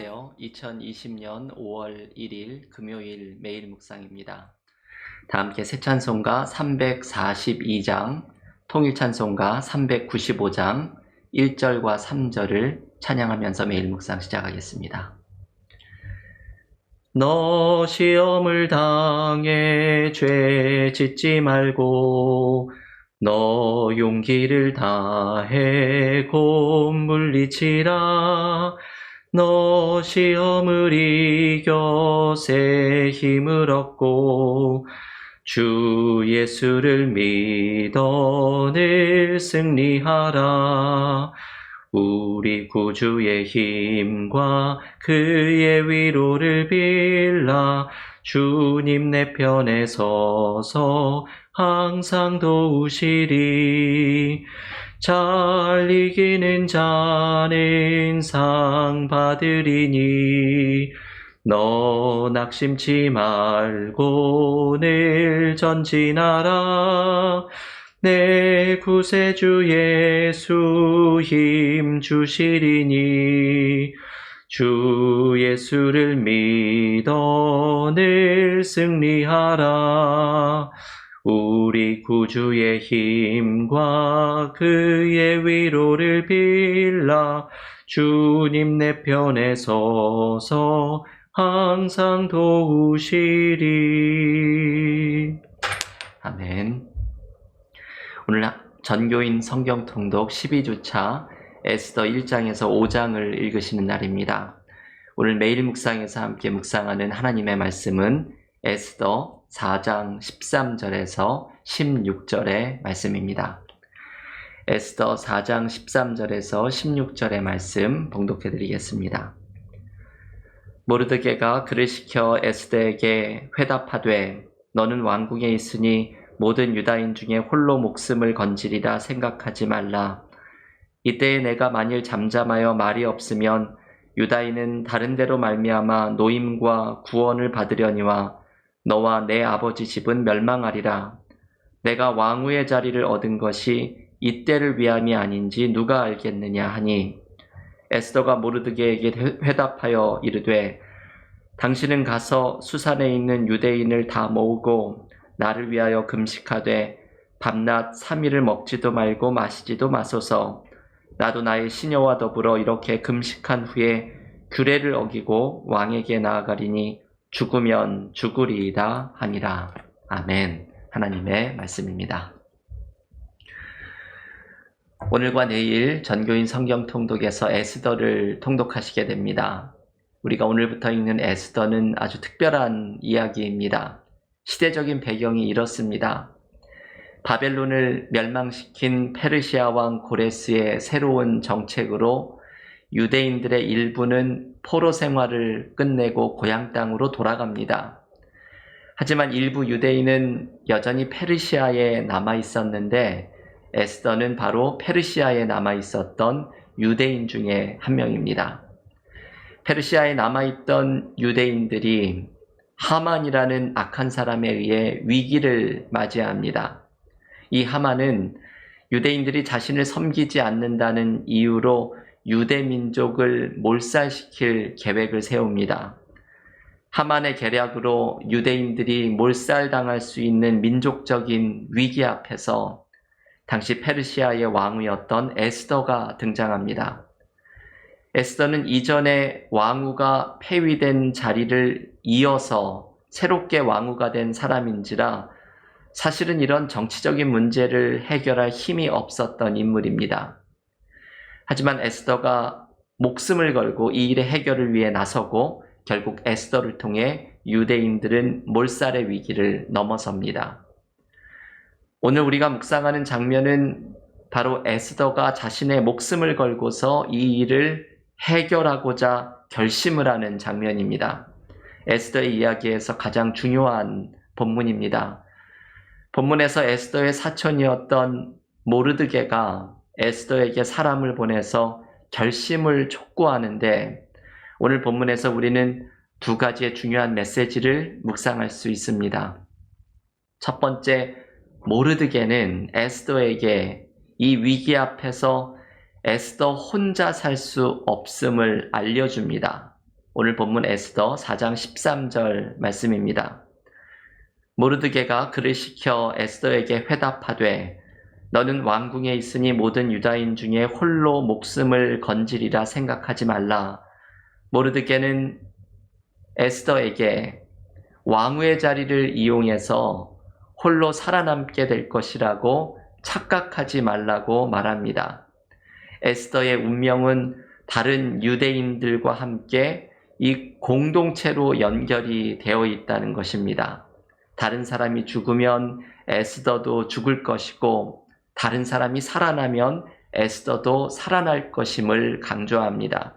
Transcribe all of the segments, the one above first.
안녕하세요. 2020년 5월 1일 금요일 매일 묵상입니다. 다 함께 새 찬송가 342장, 통일 찬송가 395장 1절과 3절을 찬양하면서 매일 묵상 시작하겠습니다. 너 시험을 당해 죄 짓지 말고 너 용기를 다해 곧 물리치라. 너 시험을 이겨 새 힘을 얻고 주 예수를 믿어 늘 승리하라. 우리 구주의 힘과 그의 위로를 빌라. 주님 내 편에 서서 항상 도우시리. 잘 이기는 자는 상 받으리니 너 낙심치 말고 늘 전진하라. 내 구세주 예수 힘 주시리니 주 예수를 믿어 늘 승리하라. 우리 구주의 힘과 그의 위로를 빌라. 주님 내 편에 서서 항상 도우시리. 아멘. 오늘 전교인 성경 통독 12주차 에스더 1장에서 5장을 읽으시는 날입니다. 오늘 매일 묵상에서 함께 묵상하는 하나님의 말씀은 에스더 4장 13절에서 16절의 말씀입니다. 에스더 4장 13절에서 16절의 말씀 봉독해 드리겠습니다. 모르드게가 그를 시켜 에스더에게 회답하되 너는 왕궁에 있으니 모든 유다인 중에 홀로 목숨을 건지리라 생각하지 말라. 이때에 내가 만일 잠잠하여 말이 없으면 유다인은 다른 데로 말미암아 노임과 구원을 받으려니와 너와 내 아버지 집은 멸망하리라. 내가 왕후의 자리를 얻은 것이 이때를 위함이 아닌지 누가 알겠느냐 하니 에스더가 모르드게에게 회답하여 이르되 당신은 가서 수산에 있는 유대인을 다 모으고 나를 위하여 금식하되 밤낮 3일을 먹지도 말고 마시지도 마소서. 나도 나의 시녀와 더불어 이렇게 금식한 후에 규례를 어기고 왕에게 나아가리니 죽으면 죽으리이다 하니라. 아멘. 하나님의 말씀입니다. 오늘과 내일 전교인 성경 통독에서 에스더를 통독하시게 됩니다. 우리가 오늘부터 읽는 에스더는 아주 특별한 이야기입니다. 시대적인 배경이 이렇습니다. 바벨론을 멸망시킨 페르시아 왕 고레스의 새로운 정책으로 유대인들의 일부는 포로 생활을 끝내고 고향 땅으로 돌아갑니다. 하지만 일부 유대인은 여전히 페르시아에 남아 있었는데 에스더는 바로 페르시아에 남아 있었던 유대인 중에 한 명입니다. 페르시아에 남아 있던 유대인들이 하만이라는 악한 사람에 의해 위기를 맞이합니다. 이 하만은 유대인들이 자신을 섬기지 않는다는 이유로 유대 민족을 몰살시킬 계획을 세웁니다. 하만의 계략으로 유대인들이 몰살당할 수 있는 민족적인 위기 앞에서 당시 페르시아의 왕후였던 에스더가 등장합니다. 에스더는 이전에 왕후가 폐위된 자리를 이어서 새롭게 왕후가 된 사람인지라 사실은 이런 정치적인 문제를 해결할 힘이 없었던 인물입니다. 하지만 에스더가 목숨을 걸고 이 일의 해결을 위해 나서고 결국 에스더를 통해 유대인들은 몰살의 위기를 넘어섭니다. 오늘 우리가 묵상하는 장면은 바로 에스더가 자신의 목숨을 걸고서 이 일을 해결하고자 결심을 하는 장면입니다. 에스더의 이야기에서 가장 중요한 본문입니다. 본문에서 에스더의 사촌이었던 모르드게가 에스더에게 사람을 보내서 결심을 촉구하는데 오늘 본문에서 우리는 두 가지의 중요한 메시지를 묵상할 수 있습니다. 첫 번째, 모르드게는 에스더에게 이 위기 앞에서 에스더 혼자 살 수 없음을 알려줍니다. 오늘 본문 에스더 4장 13절 말씀입니다. 모르드게가 그를 시켜 에스더에게 회답하되 너는 왕궁에 있으니 모든 유다인 중에 홀로 목숨을 건지리라 생각하지 말라. 모르드게는 에스더에게 왕후의 자리를 이용해서 홀로 살아남게 될 것이라고 착각하지 말라고 말합니다. 에스더의 운명은 다른 유대인들과 함께 이 공동체로 연결이 되어 있다는 것입니다. 다른 사람이 죽으면 에스더도 죽을 것이고 다른 사람이 살아나면 에스더도 살아날 것임을 강조합니다.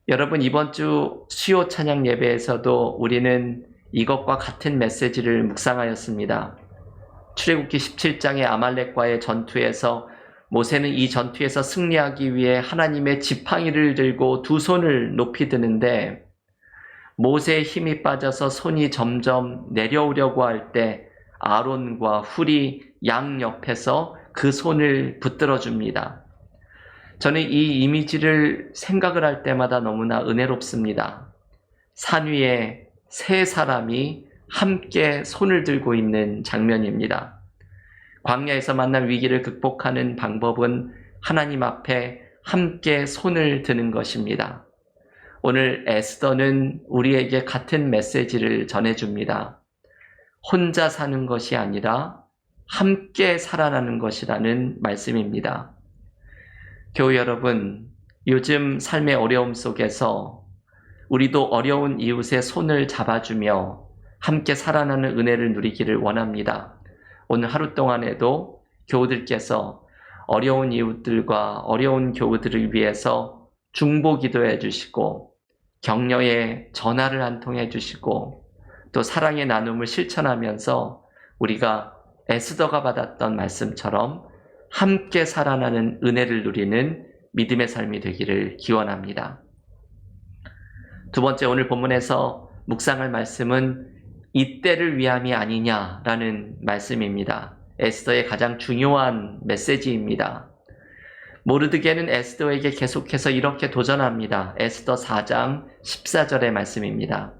여러분, 이번 주 수요 찬양 예배에서도 우리는 이것과 같은 메시지를 묵상하였습니다. 출애굽기 17장의 아말렉과의 전투에서 모세는 이 전투에서 승리하기 위해 하나님의 지팡이를 들고 두 손을 높이 드는데 모세의 힘이 빠져서 손이 점점 내려오려고 할 때 아론과 훌이 양 옆에서 그 손을 붙들어 줍니다. 저는 이 이미지를 생각을 할 때마다 너무나 은혜롭습니다. 산 위에 세 사람이 함께 손을 들고 있는 장면입니다. 광야에서 만난 위기를 극복하는 방법은 하나님 앞에 함께 손을 드는 것입니다. 오늘 에스더는 우리에게 같은 메시지를 전해줍니다. 혼자 사는 것이 아니라 함께 살아나는 것이라는 말씀입니다. 교우 여러분, 요즘 삶의 어려움 속에서 우리도 어려운 이웃의 손을 잡아주며 함께 살아나는 은혜를 누리기를 원합니다. 오늘 하루 동안에도 교우들께서 어려운 이웃들과 어려운 교우들을 위해서 중보 기도해 주시고 격려의 전화를 한 통 해주시고 또 사랑의 나눔을 실천하면서 우리가 에스더가 받았던 말씀처럼 함께 살아나는 은혜를 누리는 믿음의 삶이 되기를 기원합니다. 두 번째, 오늘 본문에서 묵상할 말씀은 이때를 위함이 아니냐라는 말씀입니다. 에스더의 가장 중요한 메시지입니다. 모르드게는 에스더에게 계속해서 이렇게 도전합니다. 에스더 4장 14절의 말씀입니다.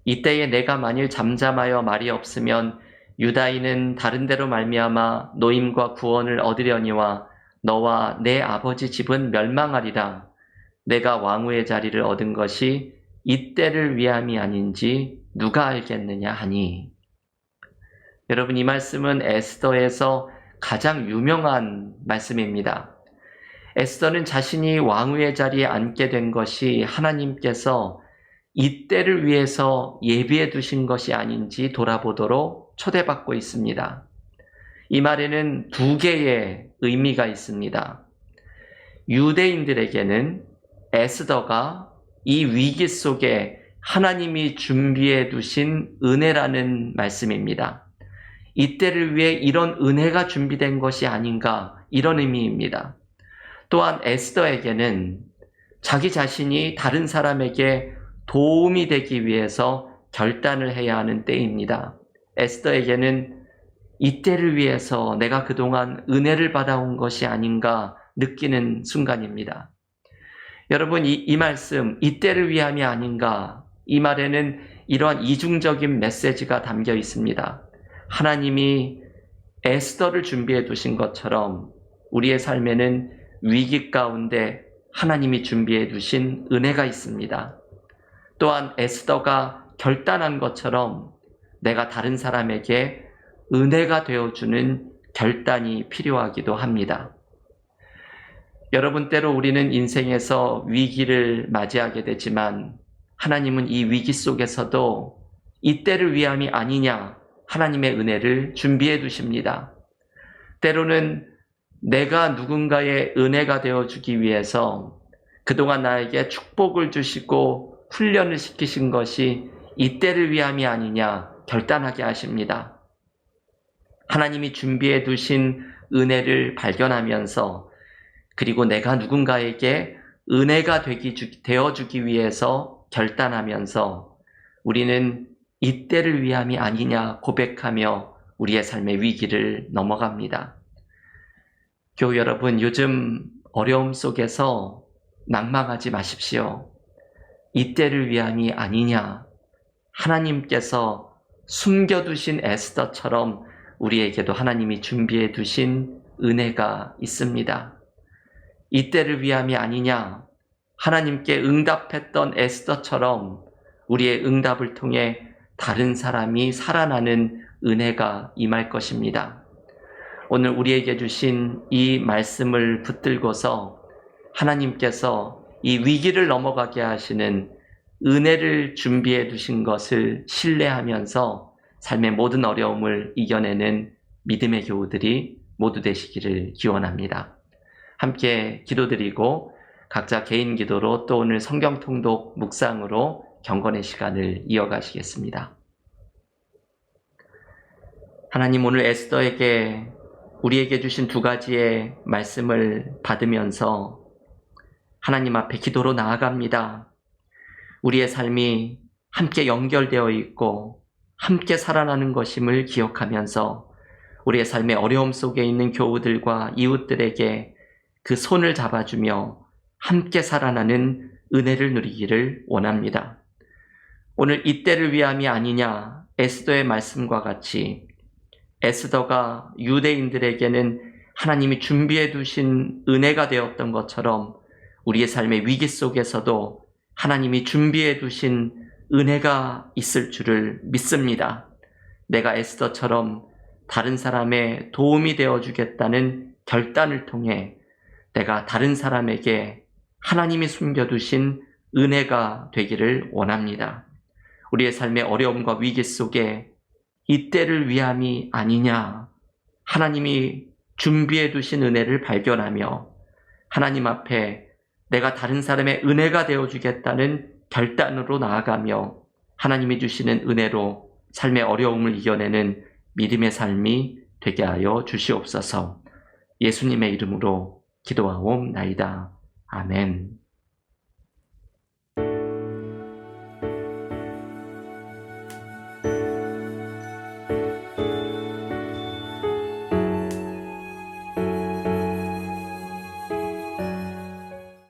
이때에 내가 만일 잠잠하여 말이 없으면 유다인은 다른 데로 말미암아 노임과 구원을 얻으려니와 너와 내 아버지 집은 멸망하리라. 내가 왕후의 자리를 얻은 것이 이때를 위함이 아닌지 누가 알겠느냐 하니. 여러분, 이 말씀은 에스더에서 가장 유명한 말씀입니다. 에스더는 자신이 왕후의 자리에 앉게 된 것이 하나님께서 이때를 위해서 예비해 두신 것이 아닌지 돌아보도록 초대받고 있습니다. 이 말에는 두 개의 의미가 있습니다. 유대인들에게는 에스더가 이 위기 속에 하나님이 준비해 두신 은혜라는 말씀입니다. 이때를 위해 이런 은혜가 준비된 것이 아닌가, 이런 의미입니다. 또한 에스더에게는 자기 자신이 다른 사람에게 도움이 되기 위해서 결단을 해야 하는 때입니다. 에스더에게는 이때를 위해서 내가 그동안 은혜를 받아온 것이 아닌가 느끼는 순간입니다. 여러분, 이 말씀, 이때를 위함이 아닌가, 이 말에는 이러한 이중적인 메시지가 담겨 있습니다. 하나님이 에스더를 준비해 두신 것처럼 우리의 삶에는 위기 가운데 하나님이 준비해 두신 은혜가 있습니다. 또한 에스더가 결단한 것처럼 내가 다른 사람에게 은혜가 되어주는 결단이 필요하기도 합니다. 여러분, 때로 우리는 인생에서 위기를 맞이하게 되지만 하나님은 이 위기 속에서도 이때를 위함이 아니냐, 하나님의 은혜를 준비해 두십니다. 때로는 내가 누군가의 은혜가 되어주기 위해서 그동안 나에게 축복을 주시고 훈련을 시키신 것이 이때를 위함이 아니냐 결단하게 하십니다. 하나님이 준비해 두신 은혜를 발견하면서 그리고 내가 누군가에게 은혜가 되어주기 위해서 결단하면서 우리는 이때를 위함이 아니냐 고백하며 우리의 삶의 위기를 넘어갑니다. 교우 여러분, 요즘 어려움 속에서 낙망하지 마십시오. 이때를 위함이 아니냐. 하나님께서 숨겨두신 에스더처럼 우리에게도 하나님이 준비해 두신 은혜가 있습니다. 이때를 위함이 아니냐. 하나님께 응답했던 에스더처럼 우리의 응답을 통해 다른 사람이 살아나는 은혜가 임할 것입니다. 오늘 우리에게 주신 이 말씀을 붙들고서 하나님께서 이 위기를 넘어가게 하시는 은혜를 준비해 두신 것을 신뢰하면서 삶의 모든 어려움을 이겨내는 믿음의 교우들이 모두 되시기를 기원합니다. 함께 기도드리고 각자 개인 기도로 또 오늘 성경 통독 묵상으로 경건의 시간을 이어가시겠습니다. 하나님, 오늘 에스더에게 우리에게 주신 두 가지의 말씀을 받으면서 하나님 앞에 기도로 나아갑니다. 우리의 삶이 함께 연결되어 있고 함께 살아나는 것임을 기억하면서 우리의 삶의 어려움 속에 있는 교우들과 이웃들에게 그 손을 잡아주며 함께 살아나는 은혜를 누리기를 원합니다. 오늘 이때를 위함이 아니냐, 에스더의 말씀과 같이 에스더가 유대인들에게는 하나님이 준비해 두신 은혜가 되었던 것처럼 우리의 삶의 위기 속에서도 하나님이 준비해 두신 은혜가 있을 줄을 믿습니다. 내가 에스더처럼 다른 사람의 도움이 되어주겠다는 결단을 통해 내가 다른 사람에게 하나님이 숨겨두신 은혜가 되기를 원합니다. 우리의 삶의 어려움과 위기 속에 이때를 위함이 아니냐, 하나님이 준비해 두신 은혜를 발견하며 하나님 앞에 내가 다른 사람의 은혜가 되어주겠다는 결단으로 나아가며 하나님이 주시는 은혜로 삶의 어려움을 이겨내는 믿음의 삶이 되게 하여 주시옵소서. 예수님의 이름으로 기도하옵나이다. 아멘.